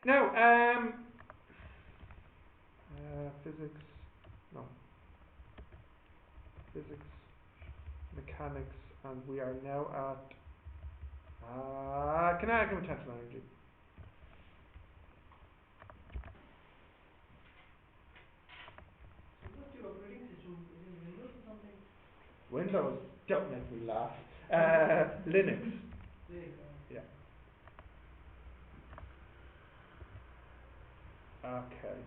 Now, physics, no, physics, mechanics, and we are now at kinetic and potential energy. So what's your operating system? Is it Windows or something? Windows, don't make me laugh. Linux. Linux. Yeah. Okay.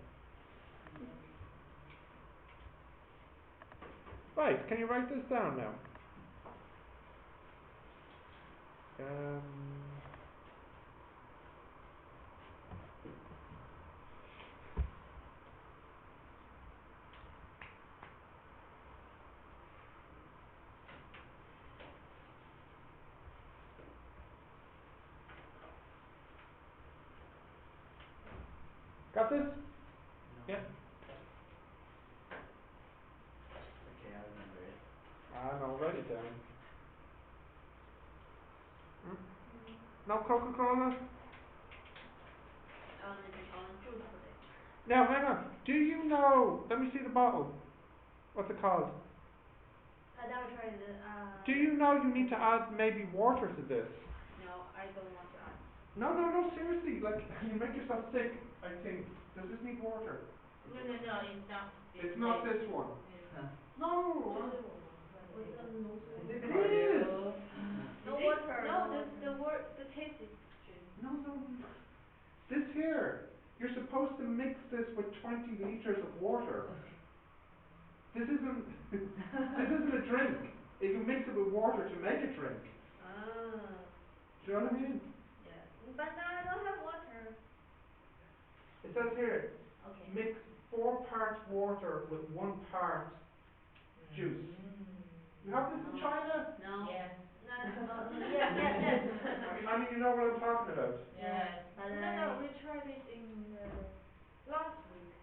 Right, can you write this down now? Got this? No. Yeah. Okay, I remember it. No, write it down. No Coca-Cola? juice today. Now, hang on. Do you know, let me see the bottle. What's it called? I never tried it. Do you know you need to add maybe water to this? No, I don't want to add. No, seriously. Like, you make yourself sick, I think. Does this need water? No, it's not. It's not this one. No. Is it It cardio? is. No water. No, the taste is good. No. This here. You're supposed to mix this with 20 liters of water. This isn't a drink. You can mix it with water to make a drink. Do you know what I mean? Yes. But now I don't have water. It says here, Okay. mix 4 parts water with 1 part juice. You have this in China? No. Yes. Yes. I mean, you know what I'm talking about. Yes. No, we tried it in last week.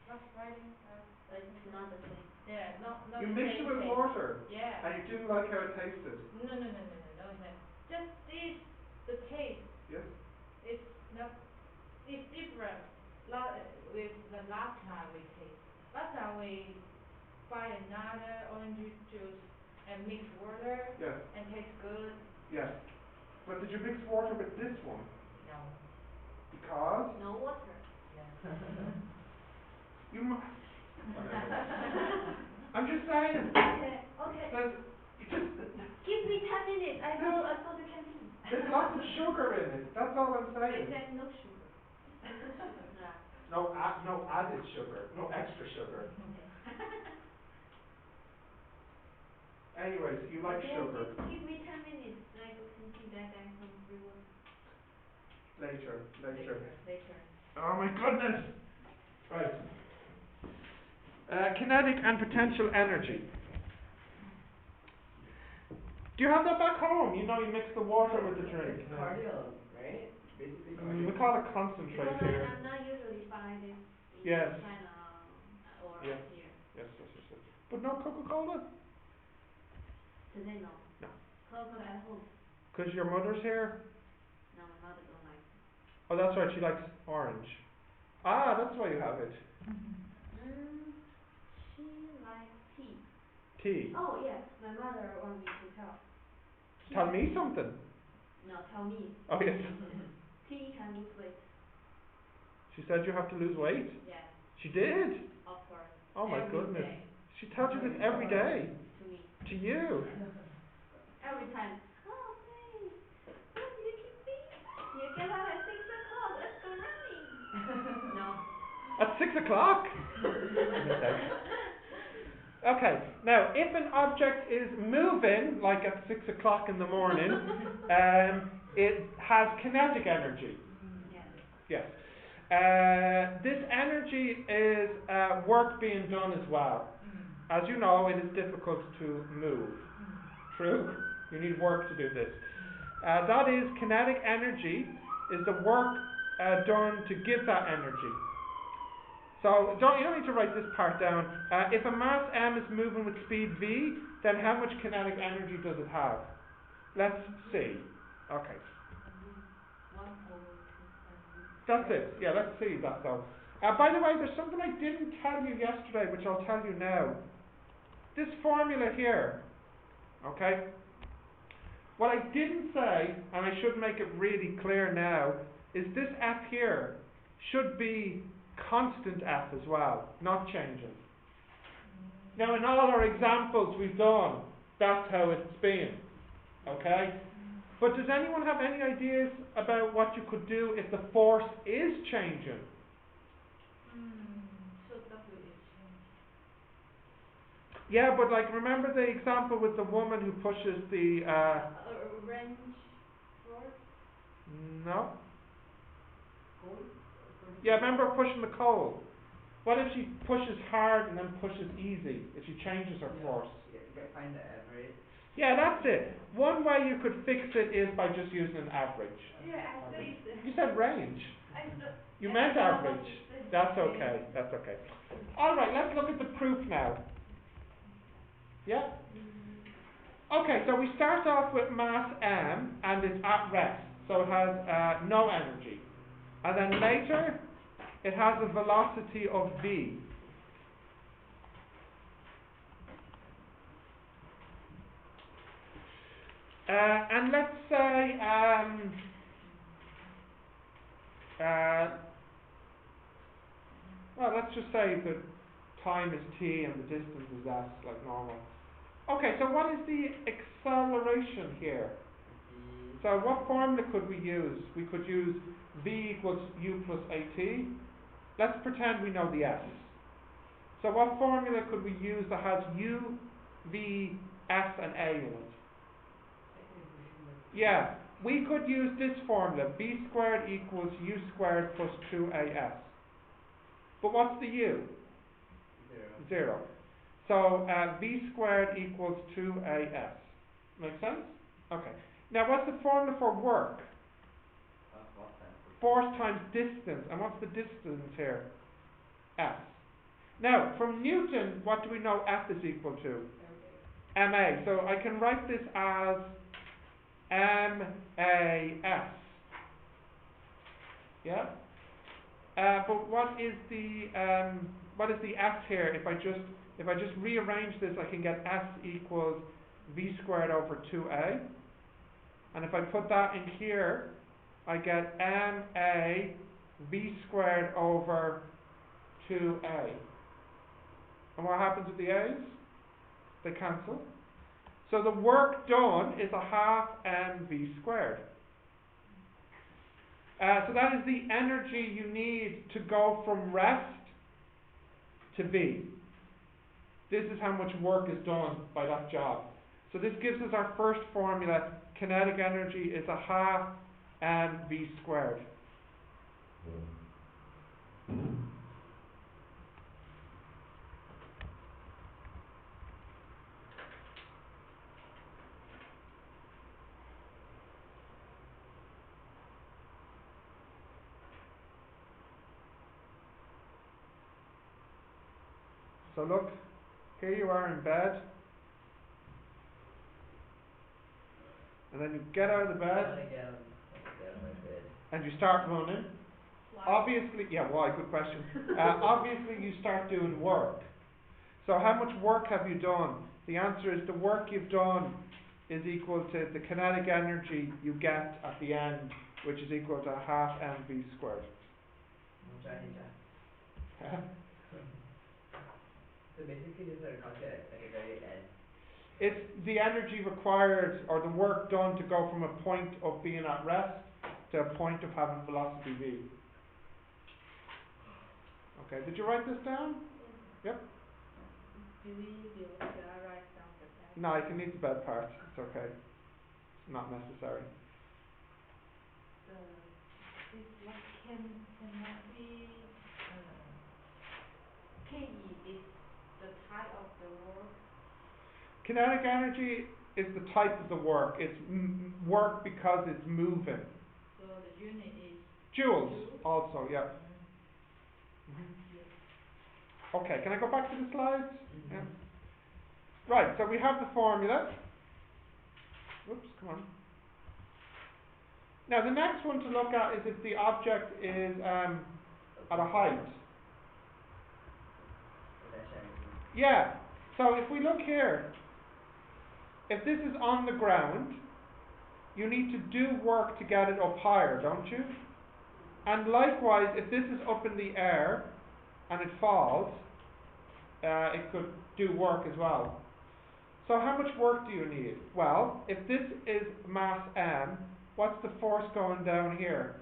Last Friday. It's not the same. Yeah, not You the mixed same it with taste. water. Yeah. And you didn't like how it tasted. No, it's not. Just this, the taste. Yes? It's not. It's different. With the last time we taste. Last time we buy another orange juice and mix water. Yes. And tastes good. Yes. But did you mix water with this one? No. Because? No water. Yeah. You I'm just saying. Okay. Give me 10 minutes. I go to the canteen. There's lots of sugar in it. That's all I'm saying. They said no sugar. No added sugar. No extra sugar. Anyways, you like sugar. Give me 10 minutes. I go canteen. Then I have some free water. Later. Later. Oh my goodness. Right. Kinetic and potential energy. Do you have that back home? You know you mix the water with the drink. It's cardio, right? Basically We cardio. call it concentrate Because here. I'm not usually buy this in Yes. China or Yes. here. Yes. But no Coca-Cola? Today no. No. Coca-Cola at home. Because your mother's here? No, my mother don't like. Oh, that's right. She likes orange. That's why you have it. She likes tea. Tea. Oh yes, my mother wants me to tell. Tell me something. No, tell me. Oh yes. Tea can lose weight. She said you have to lose weight. Yes. She did. Of course. Oh my Every goodness. day. She tells you this every day. To me. To you. Every time. Oh please. Why do you keep me? You get up at 6 o'clock. Let's go running. No. At 6 o'clock? Okay, now if an object is moving, like at 6 o'clock in the morning, it has kinetic energy. Yes. Yes. This energy is work being done as well. As you know, it is difficult to move. True? You need work to do this. That is, kinetic energy is the work done to give that energy. So you don't need to write this part down. If a mass m is moving with speed v, then how much kinetic energy does it have? Let's see. Okay. 1/2 mv. That's it. Yeah, let's see that though. By the way, there's something I didn't tell you yesterday, which I'll tell you now. This formula here, okay? What I didn't say, and I should make it really clear now, is this F here should be constant F as well, not changing. Now in all our examples we've done, that's how it's been, okay? But does anyone have any ideas about what you could do if the force is changing? So W is changed. Yeah, but like remember the example with the woman who pushes the Range force. no? Coal? Yeah, remember pushing the coal. What if she pushes hard and then pushes easy? If she changes her force? Yeah, find the average. Yeah, that's it. One way you could fix it is by just using an average. Yeah, I Average. said. You said range. You meant average. That's okay. That's okay. All right, let's look at the proof now. Yeah? Okay, so we start off with mass m and it's at rest. So it has no energy. And then later it has a velocity of v. And let's say well, let's just say the time is t and the distance is s, like normal. Okay, so what is the acceleration here? So what formula could we use? We could use v equals u plus at. Let's pretend we know the s. So what formula could we use that has u, v, s and a in it? Yeah, we could use this formula, v squared equals u squared plus 2as. But what's the u? 0. So v squared equals 2as. Make sense? Okay. Now what's the formula for work? Force times distance. And what's the distance here? F. Now, from Newton, what do we know F is equal to? ma. So I can write this as mas. Yeah? But what is the S here? If I just rearrange this, I can get S equals v squared over 2a. And if I put that in here, I get ma v squared over 2a. And what happens with the a's? They cancel. So the work done is a half mv squared. So that is the energy you need to go from rest to V. This is how much work is done by that job. So this gives us our first formula. Kinetic energy is a half mv squared. So look, here you are in bed, and then you get out of the bed, and you start running. Obviously, yeah, why? Good question. Obviously, you start doing work. So how much work have you done? The answer is the work you've done is equal to the kinetic energy you get at the end, which is equal to half mv squared. So basically this is calculated at the very end. It's the energy required, or the work done to go from a point of being at rest to a point of having velocity v. Okay, did you write this down? Yep. Should I write down the text? No, you can leave the bed part. It's okay. It's not necessary. This what cannot be KE is the type of the work. Kinetic energy is the type of the work. It's work because it's moving. So the unit is Joules also, yeah. yes. Okay, can I go back to the slides? Yeah. Right, so we have the formula. Whoops, come on. Now the next one to look at is if the object is at a height. Potential energy. Yeah. So if we look here, if this is on the ground, you need to do work to get it up higher, don't you? And likewise, if this is up in the air and it falls, it could do work as well. So how much work do you need? Well, if this is mass m, what's the force going down here?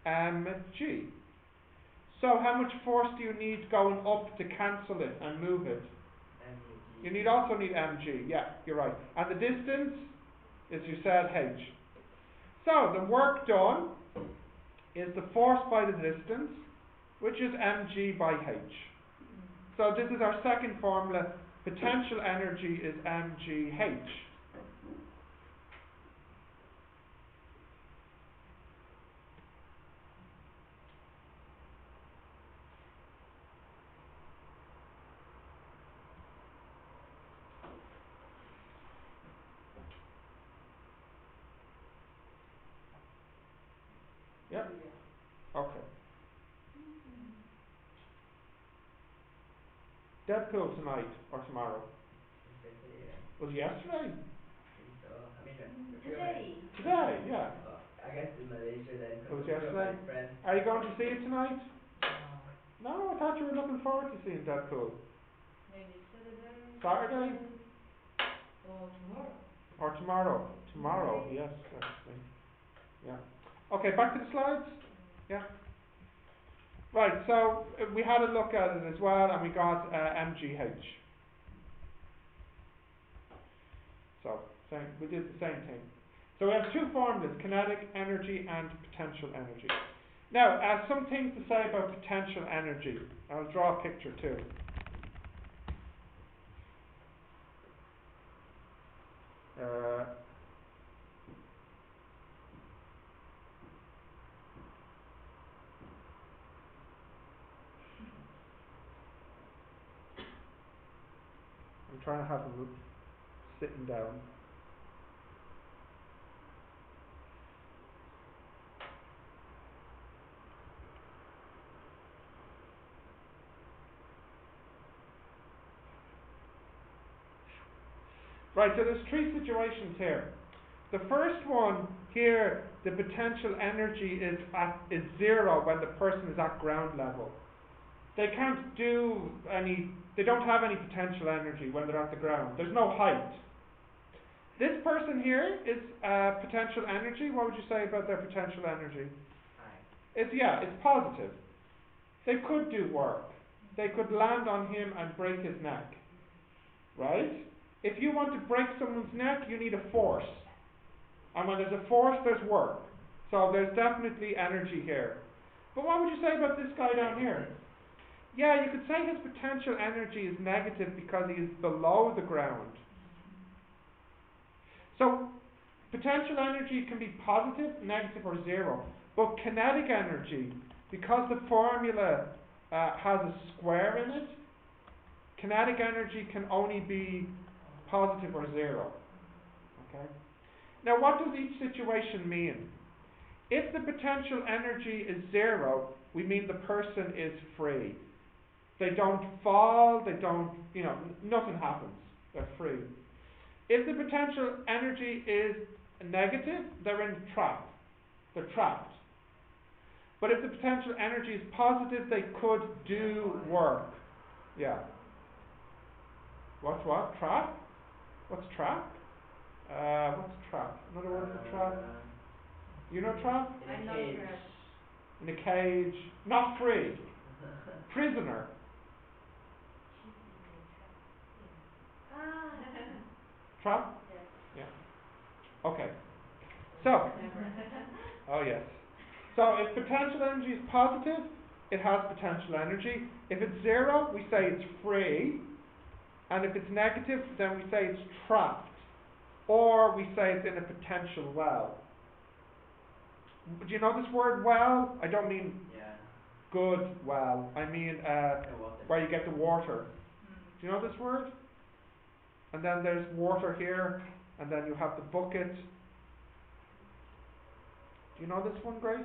mg. So how much force do you need going up to cancel it and move it? MEG. You also need mg, yeah, you're right. And the distance is, you said, h. So the work done is the force by the distance, which is mg by h. So this is our second formula. Potential energy is mgh. Yep. Okay. Deadpool tonight or tomorrow? Yesterday, yeah. Was it yesterday? I think so. I mean, Today. Today, yeah. I guess in Malaysia then. It was Few of my yesterday. friends. Are you going to see it tonight? No, I thought you were looking forward to seeing Deadpool. Maybe Saturday. Saturday? Or tomorrow. Or tomorrow? Tomorrow, yes, actually. Yeah. Okay, back to the slides? Yeah. Right, so we had a look at it as well, and we got mgh. So, we did the same thing. So we have two formulas, kinetic energy and potential energy. Now, some things to say about potential energy. I'll draw a picture too. I'm trying to have them sitting down. Right, so there's three situations here. The first one here, the potential energy is zero when the person is at ground level. They can't do they don't have any potential energy when they're at the ground. There's no height. This person here is potential energy. What would you say about their potential energy? High. It's positive. They could do work. They could land on him and break his neck. Right? If you want to break someone's neck, you need a force. And when there's a force, there's work. So there's definitely energy here. But what would you say about this guy down here? Yeah, you could say his potential energy is negative because he is below the ground. So potential energy can be positive, negative, or zero. But kinetic energy, because the formula has a square in it, kinetic energy can only be positive or zero. Okay? Now, what does each situation mean? If the potential energy is zero, we mean the person is free. They don't fall, they don't, nothing happens. They're free. If the potential energy is negative, they're in trap. They're trapped. But if the potential energy is positive, they could do work. Yeah. What's what? Trap? What's trap? What's trap? Another word for trap? You know trap? In a I'm cage. In a cage. Not free. Prisoner. Ah. Trap? Yes. Yeah. Okay. So, Never. oh yes. So if potential energy is positive, it has potential energy. If it's zero, we say it's free. And if it's negative, then we say it's trapped. Or we say it's in a potential well. Do you know this word well? I don't mean Yeah. good well. I mean where you get the water. Do you know this word? And then there's water here, and then you have the bucket. Do you know this one, Grace?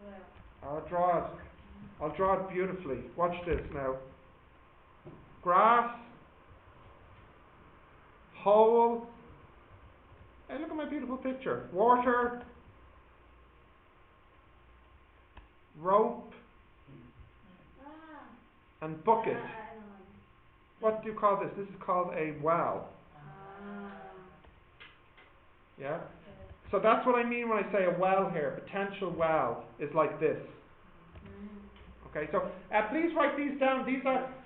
Well. Well. I'll draw it. I'll draw it beautifully. Watch this now. Grass, hole. Hey, look at my beautiful picture. Water, rope, Ah. and bucket. I know. What do you call this? This is called a well. Ah. Yeah? So that's what I mean when I say a well here. Potential well is like this. Okay, so please write these down.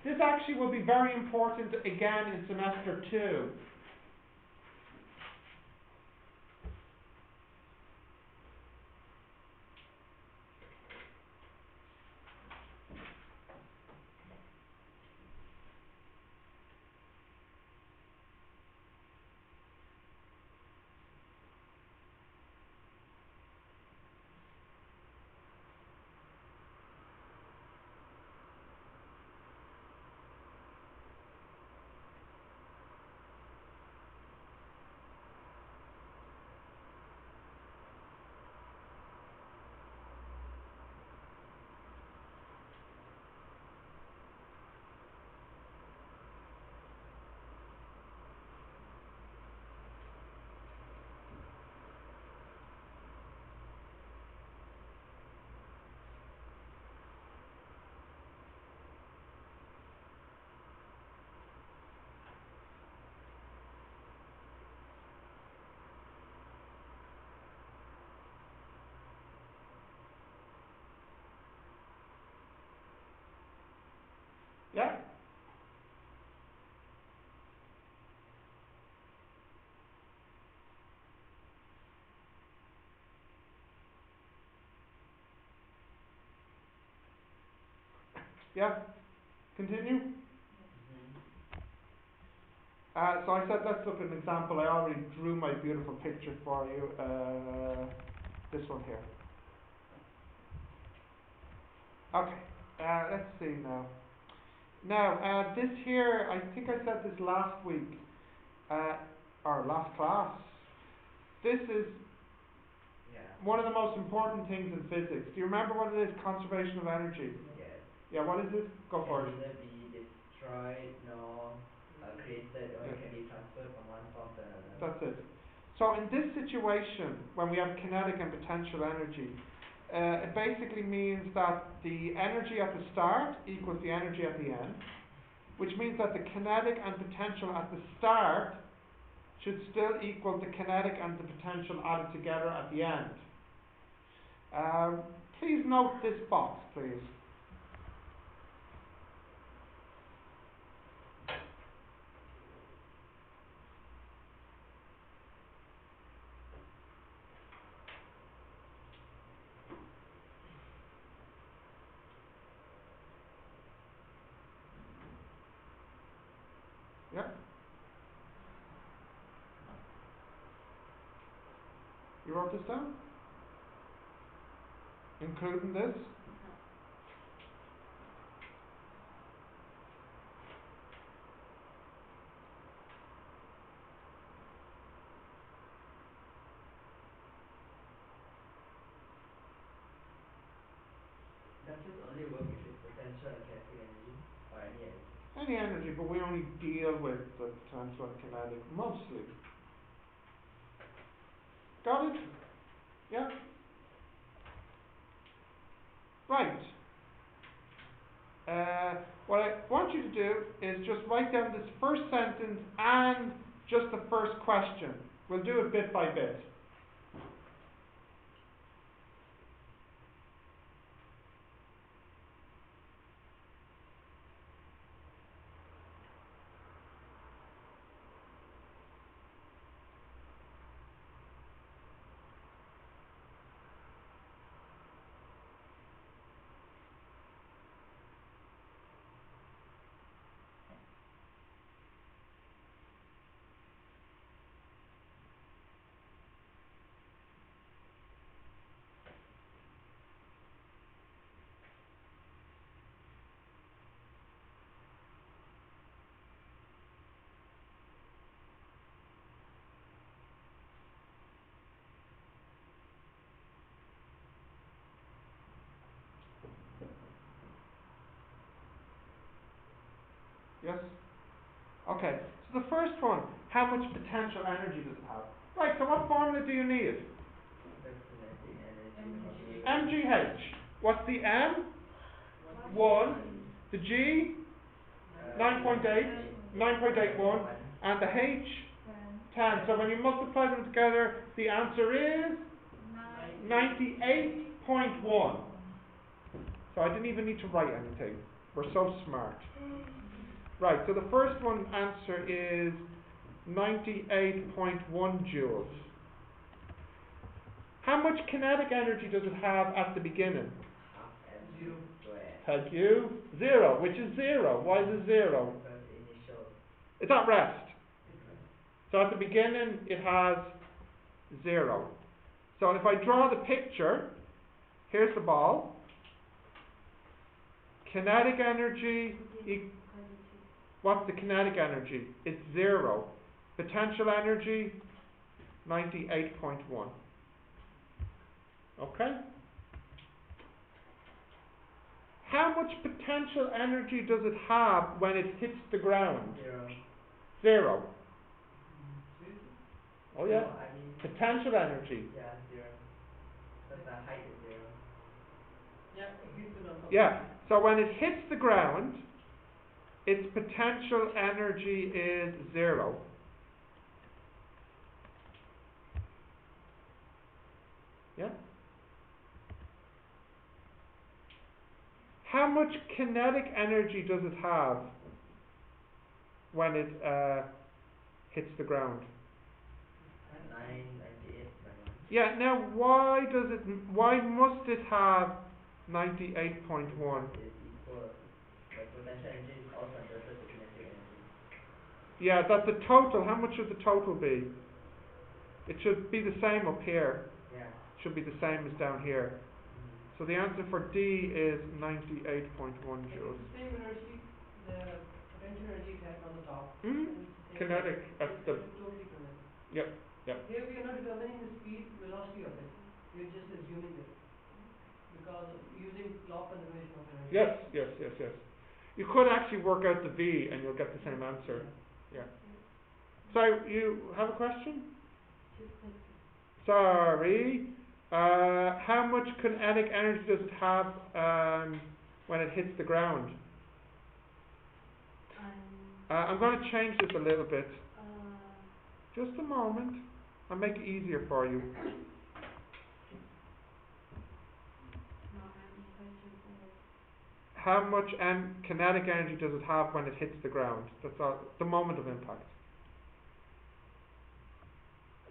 This actually will be very important again in semester 2. Yeah? Yeah? Continue? So I said let's look at an example. I already drew my beautiful picture for you. This one here. Okay, let's see now. Now, this here, I think I said this last week, or last class. This is one of the most important things in physics. Do you remember what it is? Conservation of energy. Yes. Yeah, what is it? Go for it. Can neither be destroyed nor created, or it can be transferred from one form to another. That's it. So in this situation, when we have kinetic and potential energy, it basically means that the energy at the start equals the energy at the end, which means that the kinetic and potential at the start should still equal the kinetic and the potential added together at the end. Please note this box, please. Yeah? You wrote this down? Including this? Does this only work if it's potential and kinetic energy, or any energy? Any energy, but we only deal with the potential and kinetic mostly. Got it? Yeah? Right. What I want you to do is just write down this first sentence and just the first question. We'll do it bit by bit. Yes? Okay, so the first one, how much potential energy does it have? Right, so what formula do you need? The kinetic energy MG. formula. MGH. What's the M? 1. The G? 9.8. 9.81. And the H? 10. So when you multiply them together, the answer is 98.1. So I didn't even need to write anything. We're so smart. Right, so the first one answer is 98.1 joules. How much kinetic energy does it have at the beginning? Half mc Zero. squared. Thank you. 0, which is 0. Why is it 0? Because initial. It's at rest. It was. So at the beginning it has 0. So if I draw the picture, here's the ball. Kinetic energy, what's the kinetic energy? It's 0. Potential energy, 98.1. Okay? How much potential energy does it have when it hits the ground? 0. 0. Seriously? Oh yeah. No, I mean, Potential energy. yeah, 0. Because the height is 0. Yeah, it hits the ground. Okay. Yeah. So when it hits the ground, its potential energy is 0. Yeah? How much kinetic energy does it have when it hits the ground? 998.1. Yeah, now why must it have 98.1? Because it's equal. The potential energy is also adjusted to kinetic energy. Yeah, that's the total. How much should the total be? It should be the same up here. Yeah. Should be the same as down here. Mm-hmm. So the answer for D is 98.1 Like joules. it's the same energy, the potential energy it had on the top. Hmm? And it's the same Kinetic at it's the totally kinetic. yep. Here we are not determining the speed, velocity of it. We are just assuming it. Because using law of conservation of energy. Yes. You could actually work out the V and you'll get the same answer. Yeah. Yeah. So you have a question? Just like Sorry. How much kinetic energy does it have when it hits the ground? I'm going to change this a little bit. Just a moment. I'll make it easier for you. How much kinetic energy does it have when it hits the ground? That's all, the moment of impact.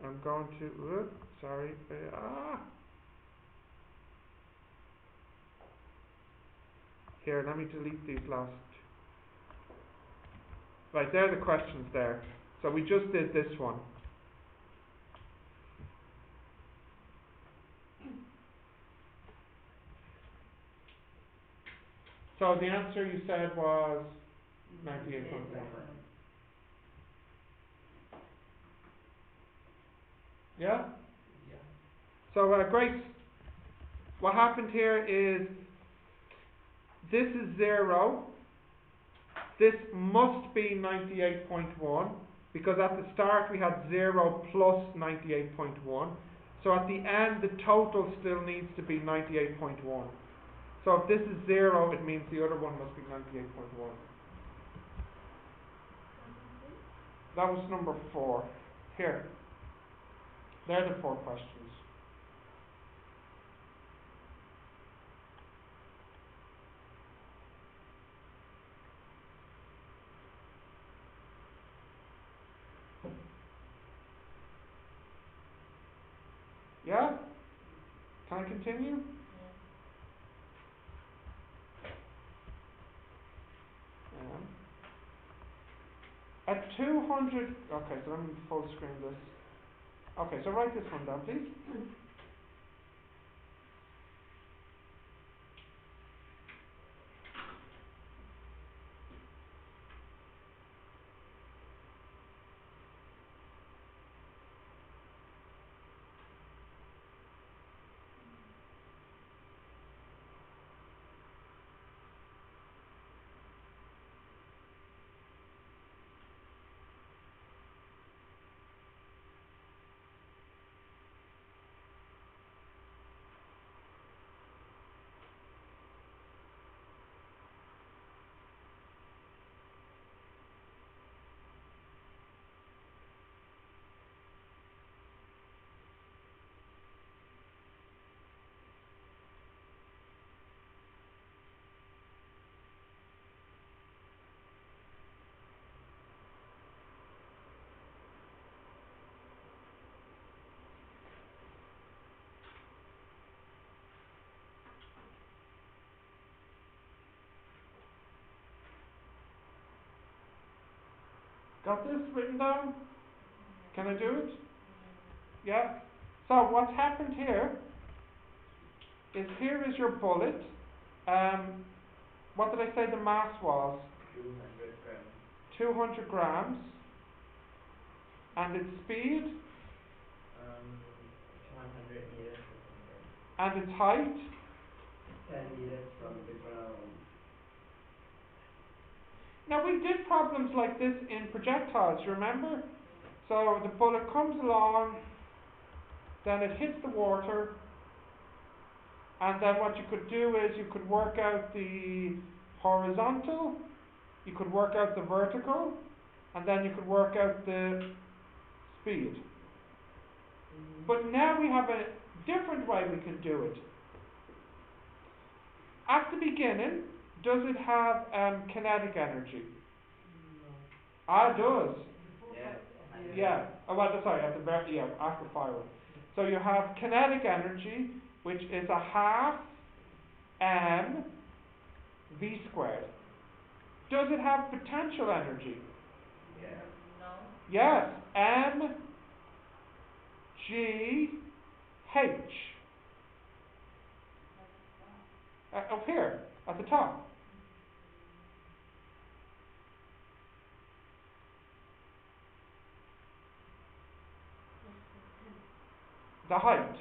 I'm going to, sorry. Here, let me delete these last. Right, there are the questions there. So we just did this one. So the answer you said was 98.1. Yeah? Yeah. So Grace, what happened here is this is 0. This must be 98.1 because at the start we had 0 plus 98.1. So at the end the total still needs to be 98.1. So if this is 0, it means the other one must be 98.1. That was number 4. Here. They're the 4 questions. Yeah? Can I continue? At 200, okay, so let me full screen this. Okay, so write this one down, please. Got this written down? Can I do it? Yeah. Yeah? So what's happened here is your bullet. What did I say the mass was? 200 grams. 200 grams. And its speed? 100 meters per second. And its height? 10 meters from the ground. Now we did problems like this in projectiles, you remember? So the bullet comes along, then it hits the water, and then what you could do is you could work out the horizontal, you could work out the vertical, and then you could work out the speed. But now we have a different way we can do it. At the beginning, does it have kinetic energy? No. Ah, it does. Before Yeah. Yeah. Oh, well, sorry, at the very, yeah, after firing. So you have kinetic energy, which is a half m v squared. Does it have potential energy? Yeah. No. Yes, m g h. Up here, at the top. The height.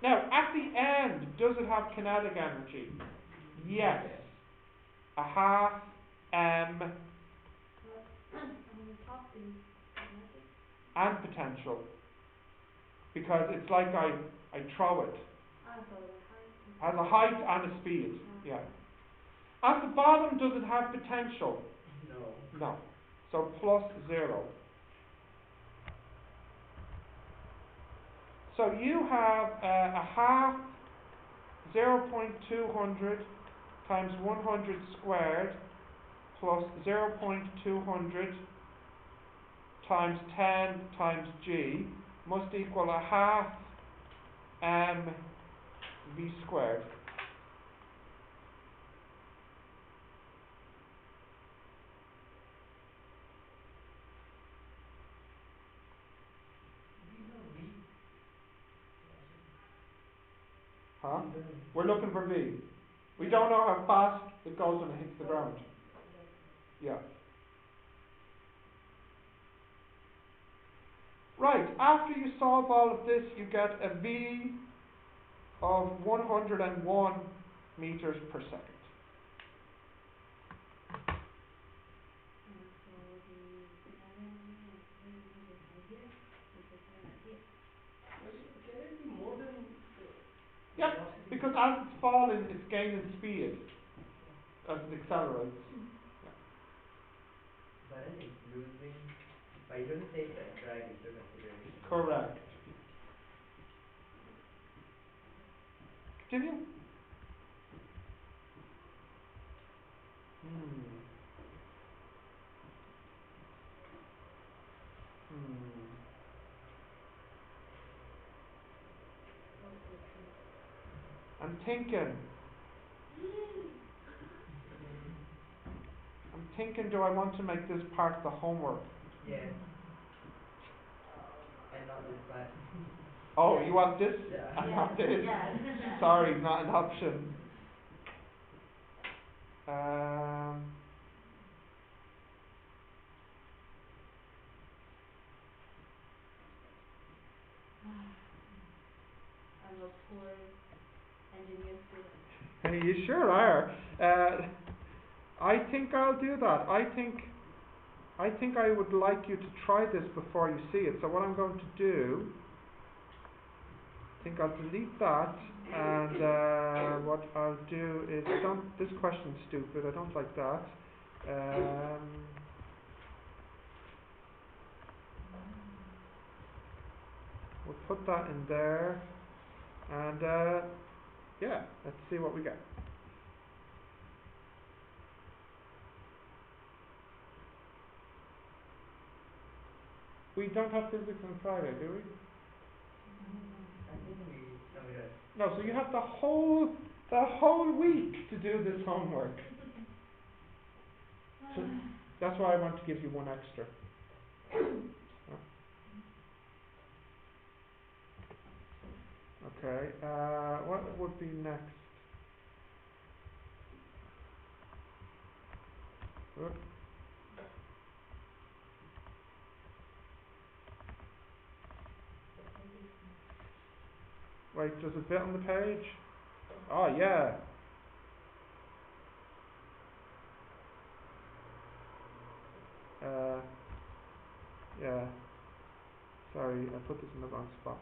Now, at the end, does it have kinetic energy? Yes. A half m On the top is kinetic. and potential. Because it's like I throw it. So the height is. Has a height and a speed. Yeah. At the bottom, does it have potential? No. No. So plus 0. So you have a half 0.200 times 100 squared plus 0.200 times 10 times g must equal a half m v squared. These are weak. Huh? We're looking for v. We don't know how fast it goes when it hits the ground. Yeah. Right, after you solve all of this, you get a v of 101 meters per second. So the kinetic energy and here is the same as here. Can it be more than Yep, velocity? because as it's falling, it's gaining speed as it accelerates. But then it's losing. But it doesn't say that drag into consideration. Correct. Continue. Hmm. What's the trick? I'm thinking. Do I want to make this part of the homework? Yes. And not this part. Oh, you want this Yeah. and not this? Yes. Sorry, not an option. Um. I'm a poor engineer student. You sure are. I think I'll do that. I think I would like you to try this before you see it. So what I'm going to do, I think I'll delete that, and what I'll do is, this question's stupid, I don't like that. We'll put that in there, and yeah, let's see what we get. We don't have physics on Friday, do we? I think no, we don't. No, so you have the whole week to do this homework. So that's why I want to give you one extra. Yeah. Okay, what would be next? Oop. Wait, there's a bit on the page? Oh, yeah. Yeah. Sorry, I put this in the wrong spot.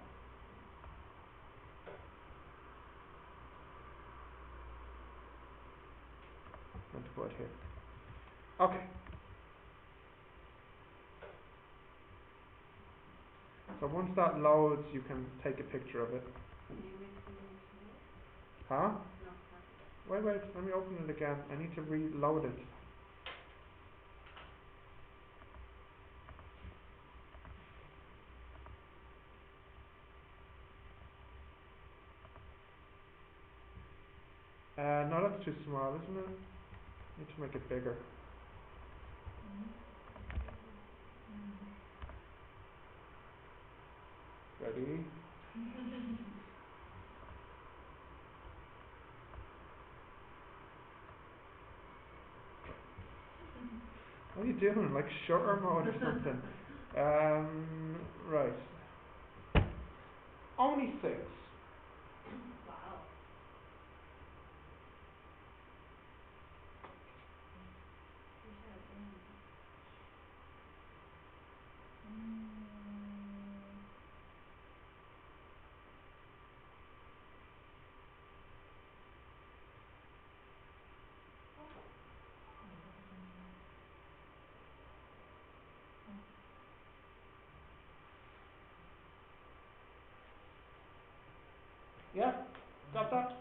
Meant to put it here. Okay. So once that loads, you can take a picture of it. Can you wait for me to load? Huh? No, nothing. Wait, let me open it again. I need to reload it. No, that's too small, isn't it? Need to make it bigger. Ready? What are you doing? Like shutter mode or something? Right. Only 6. Wow. Yeah? Got that?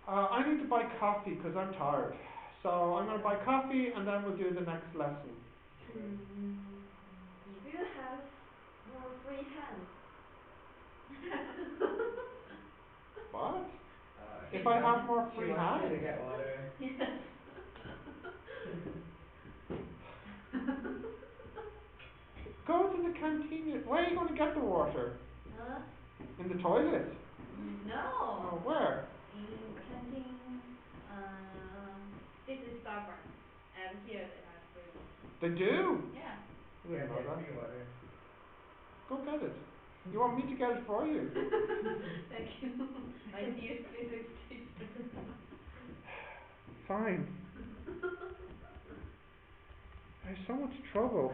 I need to buy coffee because I'm tired. So I'm going to buy coffee and then we'll do the next lesson. If you have more free hands. What? She If I wants, have more she free wants you to hands? get water. Yes. Go to the canteen. Where are you going to get the water? Huh? In the toilet? No. Oh, where? In canteen, this is Starbucks, and here they have free water. They do? Yeah. I Yeah, didn't they know have that. free water. Go get it. You want me to get it for you? Thank you. I use physics teacher. Fine. I have so much trouble.